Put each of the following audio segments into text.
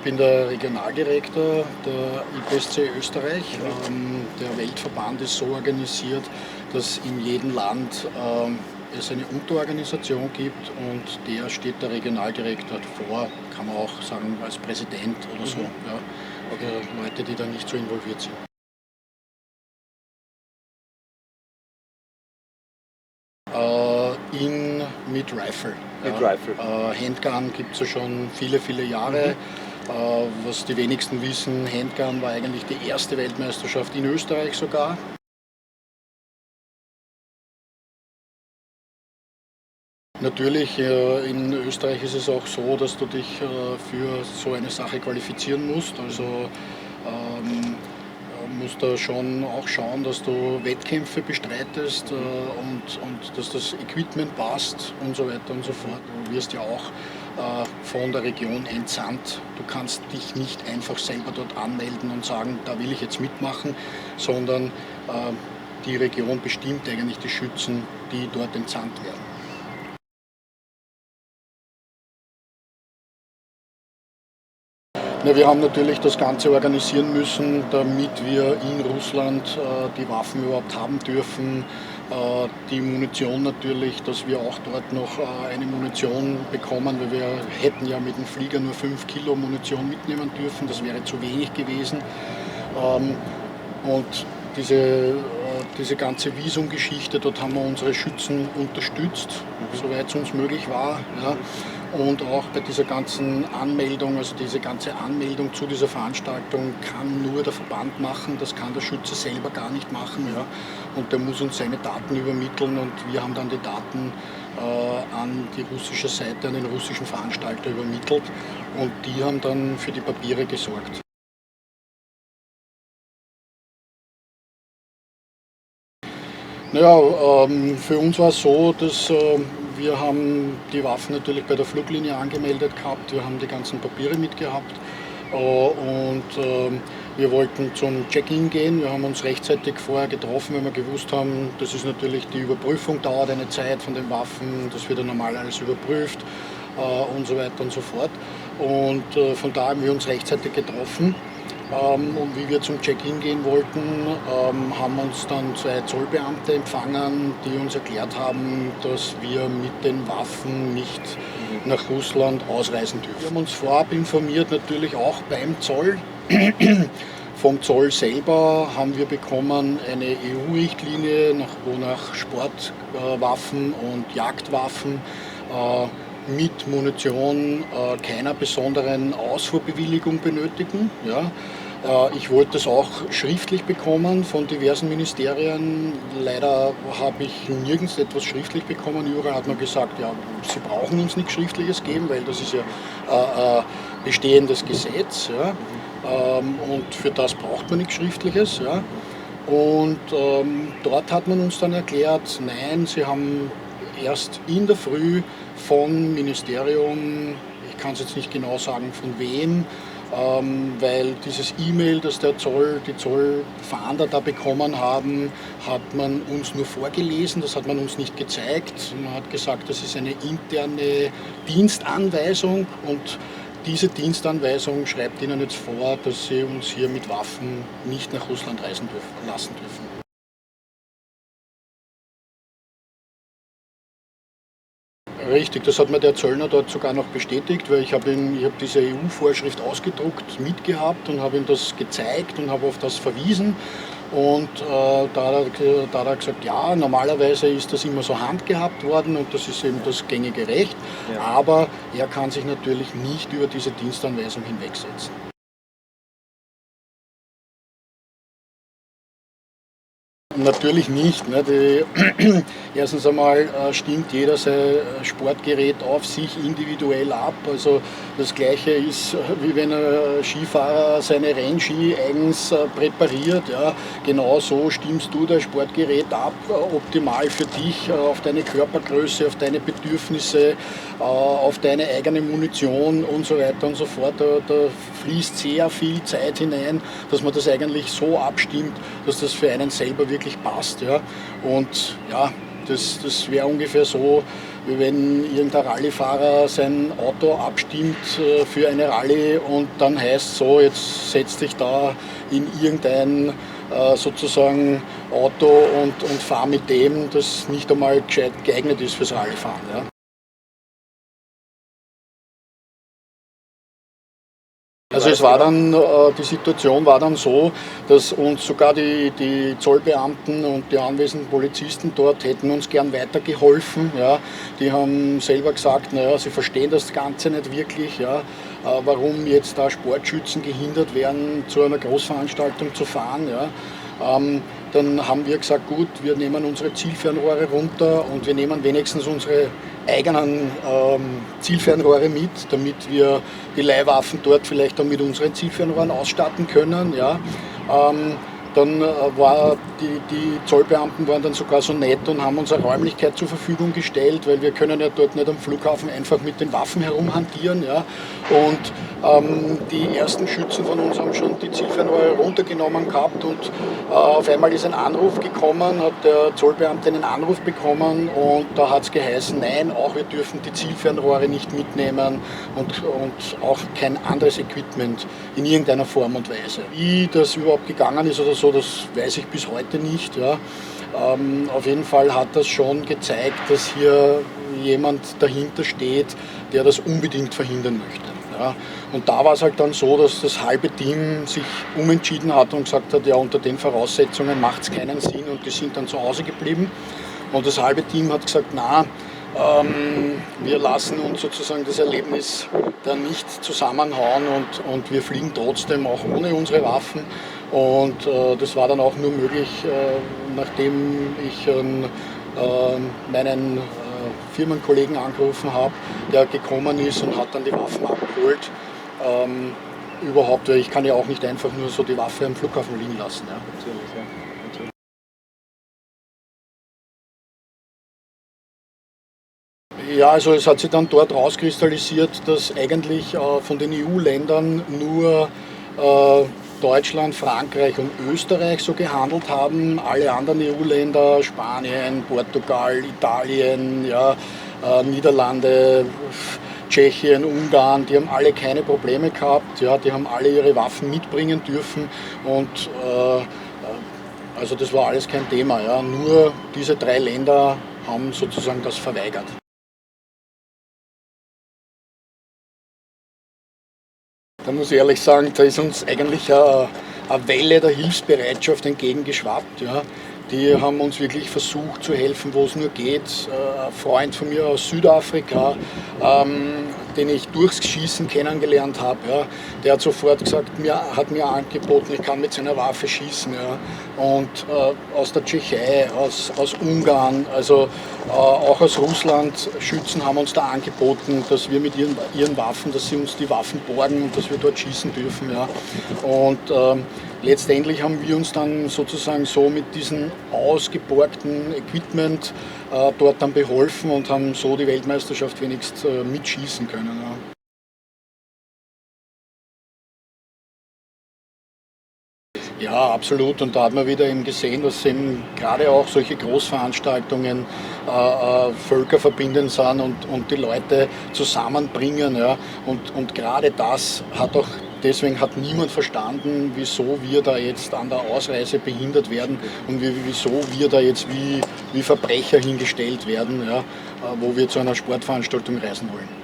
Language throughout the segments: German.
bin der Regionaldirektor der IPSC Österreich. Der Weltverband ist so organisiert, dass in jedem Land es eine Unterorganisation gibt und der steht der Regionaldirektor vor, kann man auch sagen als Präsident oder so, ja, für Leute, die da nicht so involviert sind. Mit Rifle. Mit Rifle. Handgun gibt es ja schon viele, viele Jahre. Was die wenigsten wissen, Handgun war eigentlich die erste Weltmeisterschaft in Österreich sogar. Natürlich, in Österreich ist es auch so, dass du dich für so eine Sache qualifizieren musst. Also musst da schon auch schauen, dass du Wettkämpfe bestreitest und dass das Equipment passt und so weiter und so fort. Du wirst ja auch von der Region entsandt. Du kannst dich nicht einfach selber dort anmelden und sagen, da will ich jetzt mitmachen, sondern die Region bestimmt eigentlich die Schützen, die dort entsandt werden. Ja, wir haben natürlich das Ganze organisieren müssen, damit wir in Russland die Waffen überhaupt haben dürfen. Die Munition natürlich, dass wir auch dort noch eine Munition bekommen, weil wir hätten ja mit dem Flieger nur 5 Kilo Munition mitnehmen dürfen, das wäre zu wenig gewesen. Und diese ganze Visumgeschichte, dort haben wir unsere Schützen unterstützt, soweit es uns möglich war. Ja. Und auch bei dieser ganzen Anmeldung, also diese ganze Anmeldung zu dieser Veranstaltung kann nur der Verband machen, das kann der Schütze selber gar nicht machen. Ja. Und der muss uns seine Daten übermitteln und wir haben dann die Daten an die russische Seite, an den russischen Veranstalter übermittelt und die haben dann für die Papiere gesorgt. Naja, für uns war es so, dass wir haben die Waffen natürlich bei der Fluglinie angemeldet gehabt, wir haben die ganzen Papiere mitgehabt und wir wollten zum Check-in gehen. Wir haben uns rechtzeitig vorher getroffen, weil wir gewusst haben, das ist natürlich die Überprüfung, dauert eine Zeit von den Waffen, das wird ja normal alles überprüft und so weiter und so fort. Und von da haben wir uns rechtzeitig getroffen. Und wie wir zum Check-in gehen wollten, haben uns dann 2 Zollbeamte empfangen, die uns erklärt haben, dass wir mit den Waffen nicht nach Russland ausreisen dürfen. Wir haben uns vorab informiert, natürlich auch beim Zoll. Vom Zoll selber haben wir bekommen eine EU-Richtlinie, wonach Sportwaffen und Jagdwaffen mit Munition keiner besonderen Ausfuhrbewilligung benötigen. Ja. Ich wollte das auch schriftlich bekommen von diversen Ministerien. Leider habe ich nirgends etwas schriftlich bekommen. Überall hat man gesagt, ja, sie brauchen uns nichts Schriftliches geben, weil das ist ja bestehendes Gesetz. Ja. Und für das braucht man nichts Schriftliches. Ja. Und dort hat man uns dann erklärt, nein, sie haben erst in der Früh vom Ministerium, ich kann es jetzt nicht genau sagen von wem, weil dieses E-Mail, das die Zollfahnder da bekommen haben, hat man uns nur vorgelesen, das hat man uns nicht gezeigt. Man hat gesagt, das ist eine interne Dienstanweisung und diese Dienstanweisung schreibt ihnen jetzt vor, dass sie uns hier mit Waffen nicht nach Russland reisen lassen dürfen. Richtig, das hat mir der Zöllner dort sogar noch bestätigt, weil ich habe diese EU-Vorschrift ausgedruckt mitgehabt und habe ihm das gezeigt und habe auf das verwiesen. Und da hat er gesagt, ja, normalerweise ist das immer so handgehabt worden und das ist eben das gängige Recht, ja. Aber er kann sich natürlich nicht über diese Dienstanweisung hinwegsetzen. Natürlich nicht. Ne? Erstens einmal stimmt jeder sein Sportgerät auf sich individuell ab. Also das Gleiche ist, wie wenn ein Skifahrer seine Rennski eigens präpariert. Ja? Genauso stimmst du dein Sportgerät ab, optimal für dich, auf deine Körpergröße, auf deine Bedürfnisse, auf deine eigene Munition und so weiter und so fort. Da fließt sehr viel Zeit hinein, dass man das eigentlich so abstimmt, dass das für einen selber wirklich passt. Ja? Und ja, Das wäre ungefähr so, wie wenn irgendein Rallyefahrer sein Auto abstimmt für eine Rallye und dann heißt so, jetzt setz dich da in irgendein sozusagen Auto und fahr mit dem, das nicht einmal gescheit geeignet ist fürs Rallyfahren. Ja. Also es war dann, die Situation war dann so, dass uns sogar die Zollbeamten und die anwesenden Polizisten dort hätten uns gern weitergeholfen. Ja. Die haben selber gesagt, naja, sie verstehen das Ganze nicht wirklich, ja, warum jetzt da Sportschützen gehindert werden, zu einer Großveranstaltung zu fahren. Ja. Dann haben wir gesagt, gut, wir nehmen unsere Zielfernrohre runter und wir nehmen wenigstens unsere eigenen Zielfernrohre mit, damit wir die Leihwaffen dort vielleicht dann mit unseren Zielfernrohren ausstatten können. Ja. Dann war die Zollbeamten waren dann sogar so nett und haben uns eine Räumlichkeit zur Verfügung gestellt, weil wir können ja dort nicht am Flughafen einfach mit den Waffen herumhantieren. Ja. Und die ersten Schützen von uns haben schon die Zielfernrohre runtergenommen gehabt und auf einmal ist ein Anruf gekommen, hat der Zollbeamte einen Anruf bekommen und da hat es geheißen, nein, auch wir dürfen die Zielfernrohre nicht mitnehmen und auch kein anderes Equipment in irgendeiner Form und Weise. Wie das überhaupt gegangen ist oder so, das weiß ich bis heute nicht. Ja. Auf jeden Fall hat das schon gezeigt, dass hier jemand dahinter steht, der das unbedingt verhindern möchte. Ja. Und da war es halt dann so, dass das halbe Team sich umentschieden hat und gesagt hat, ja, unter den Voraussetzungen macht es keinen Sinn und die sind dann zu Hause geblieben. Und das halbe Team hat gesagt, na, wir lassen uns sozusagen das Erlebnis da nicht zusammenhauen und wir fliegen trotzdem auch ohne unsere Waffen. Und das war dann auch nur möglich, nachdem ich meinen Firmenkollegen angerufen habe, der gekommen ist und hat dann die Waffen abgeholt. Überhaupt, weil ich kann ja auch nicht einfach nur so die Waffe am Flughafen liegen lassen. Ja. Natürlich, ja. Natürlich. Ja, also es hat sich dann dort rauskristallisiert, dass eigentlich von den EU-Ländern nur Deutschland, Frankreich und Österreich so gehandelt haben. Alle anderen EU-Länder, Spanien, Portugal, Italien, ja, Niederlande, Tschechien, Ungarn, die haben alle keine Probleme gehabt. Ja, die haben alle ihre Waffen mitbringen dürfen und also das war alles kein Thema. Ja. Nur diese 3 Länder haben sozusagen das verweigert. Da muss ich ehrlich sagen, da ist uns eigentlich eine Welle der Hilfsbereitschaft entgegengeschwappt. Ja. Die haben uns wirklich versucht zu helfen, wo es nur geht. Ein Freund von mir aus Südafrika, den ich durchs Schießen kennengelernt habe, ja, der hat sofort gesagt, hat mir angeboten, ich kann mit seiner Waffe schießen. Ja. Und aus der Tschechei, aus Ungarn, also auch aus Russland, Schützen haben uns da angeboten, dass wir mit ihren Waffen, dass sie uns die Waffen borgen und dass wir dort schießen dürfen. Ja. Und letztendlich haben wir uns dann sozusagen so mit diesem ausgeborgten Equipment dort dann beholfen und haben so die Weltmeisterschaft wenigstens mitschießen können. Ja. Ja, absolut. Und da hat man wieder eben gesehen, dass eben gerade auch solche Großveranstaltungen völkerverbindend sind und die Leute zusammenbringen. Ja. Und gerade das hat auch, deswegen hat niemand verstanden, wieso wir da jetzt an der Ausreise behindert werden und wieso wir da jetzt wie Verbrecher hingestellt werden, ja, wo wir zu einer Sportveranstaltung reisen wollen.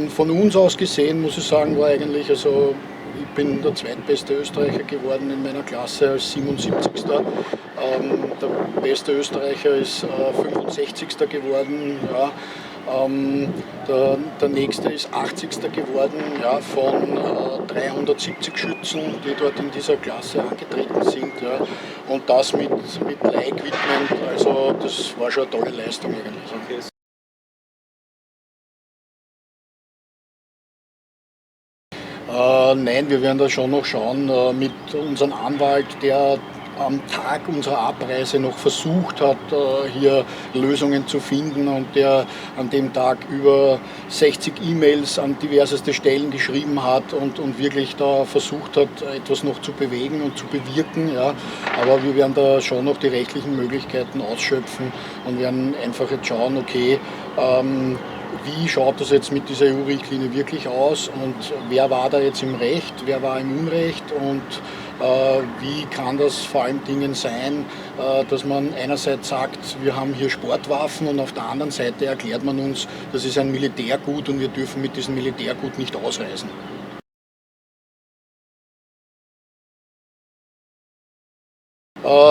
Von uns aus gesehen, muss ich sagen, war eigentlich, also ich bin der zweitbeste Österreicher geworden in meiner Klasse als 77. Der beste Österreicher ist 65. geworden. Ja. Der nächste ist 80. geworden, ja, von 370 Schützen, die dort in dieser Klasse angetreten sind. Ja. Und das mit Leih-Equipment, also das war schon eine tolle Leistung eigentlich. Okay. Nein, wir werden da schon noch schauen mit unserem Anwalt, der am Tag unserer Abreise noch versucht hat, hier Lösungen zu finden und der an dem Tag über 60 E-Mails an diverseste Stellen geschrieben hat und wirklich da versucht hat, etwas noch zu bewegen und zu bewirken. Ja. Aber wir werden da schon noch die rechtlichen Möglichkeiten ausschöpfen und werden einfach jetzt schauen, okay, wie schaut das jetzt mit dieser EU-Richtlinie wirklich aus und wer war da jetzt im Recht, wer war im Unrecht und wie kann das vor allen Dingen sein, dass man einerseits sagt, wir haben hier Sportwaffen und auf der anderen Seite erklärt man uns, das ist ein Militärgut und wir dürfen mit diesem Militärgut nicht ausreisen.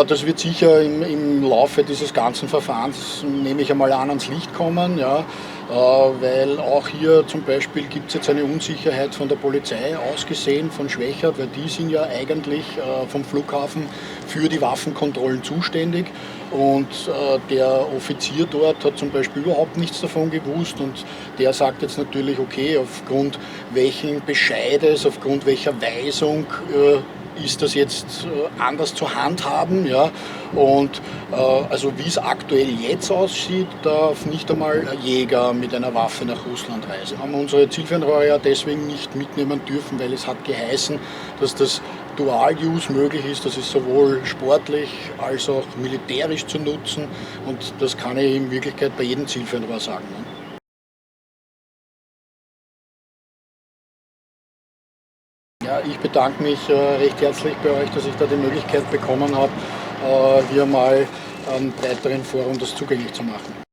Das wird sicher im Laufe dieses ganzen Verfahrens, nehme ich einmal an, ans Licht kommen, ja, weil auch hier zum Beispiel gibt es jetzt eine Unsicherheit von der Polizei aus gesehen, von Schwechat, weil die sind ja eigentlich vom Flughafen für die Waffenkontrollen zuständig und der Offizier dort hat zum Beispiel überhaupt nichts davon gewusst und der sagt jetzt natürlich, okay, aufgrund welchen Bescheides, aufgrund welcher Weisung ist das jetzt anders zu handhaben. Ja? Und also wie es aktuell jetzt aussieht, darf nicht einmal ein Jäger mit einer Waffe nach Russland reisen. Wir haben unsere Zielfernrohre ja deswegen nicht mitnehmen dürfen, weil es hat geheißen, dass das Dual-Use möglich ist, das ist sowohl sportlich als auch militärisch zu nutzen und das kann ich in Wirklichkeit bei jedem Zielfernrohr sagen. Ne? Ja, ich bedanke mich recht herzlich bei euch, dass ich da die Möglichkeit bekommen habe, hier mal am breiteren Forum das zugänglich zu machen.